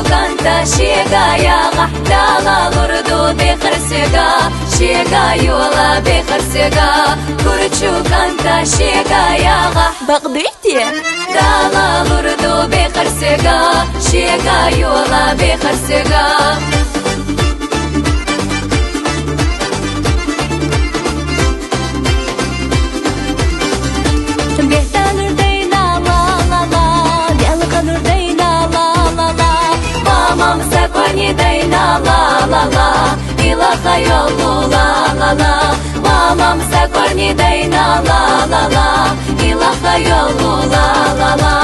كانتا شيغا يا غحتالا لردو بخرسيغا شيغا يولا بخرسيغا كورتشو كانتا شيغا يا غح بقديتي دالا لردو بخرسيغا شيغا يولا بخرسيغا Dayna la la la, ilaha yolu la la la. Mamam sakorni dayna la la la, ilaha yolu la la la.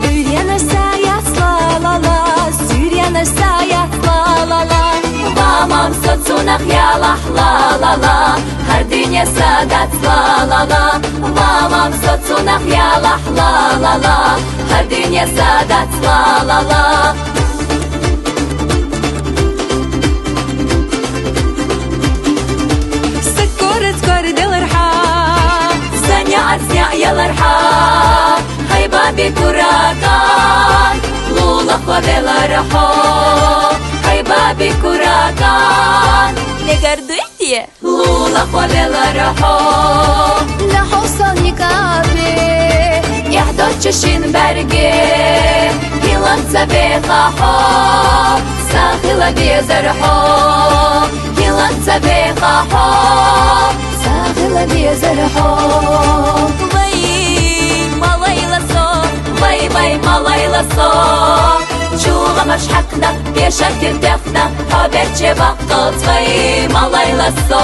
Üryanır sayat la la la, süryanır sayat la la la. Mamam socunak yalah la la la, hardinya sadat la la la. Mamam socunak yalah la la la, hardinya sadat la la la. سكرت كرد الرحام سنع يا الارحام هاي بابي كراكان لولا خدلا رحو هاي بابي كراكان نقرديتي لولا خدلا رحو لحوصل نكابي يحضر تشين برقي يلان سبيخا حو ساخلا بيزرحو يلان سبيخا حو ساخلا بيزرحو باي مالايلا صو جوغا مشحقنا بيشا ترتاحنا حبيتشي بقلت باي مالايلا صو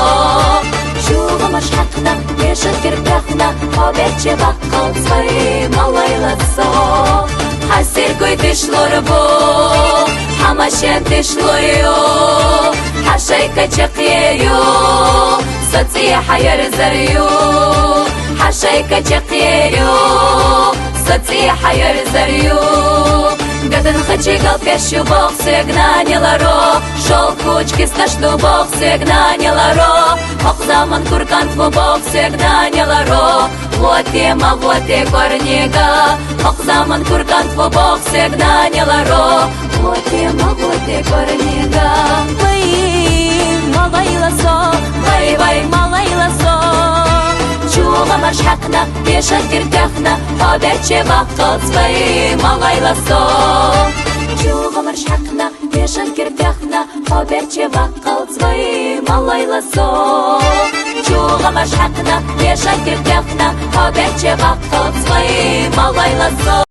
جوغا مشحقنا بيشا ترتاحنا حبيتشي بقلت باي مالايلا صو حسير قوي تشلور بو حماشين تشلويو حشايكا تشقيو سطيحة يرزريو حشايكا تشقيو سطيحة يرزريو قدن خچي قل пешью бог сигнанила ро шол кучки сташну бог сигнанила ро ох zaman куркан тво бог сигнанила ро вот корнига ох zaman куркан тво бог сигнанила ро вот корнига вай малайла со جوغا مشحقنا بيشا ترتاحنا حبيتشي بقلت باي مالايلا صو جوغا مشحقنا بيشا ترتاحنا حبيتشي بقلت باي مالايلا صو جوغا مشحقنا بيشا ترتاحنا حبيتشي بقلت باي مالايلا صو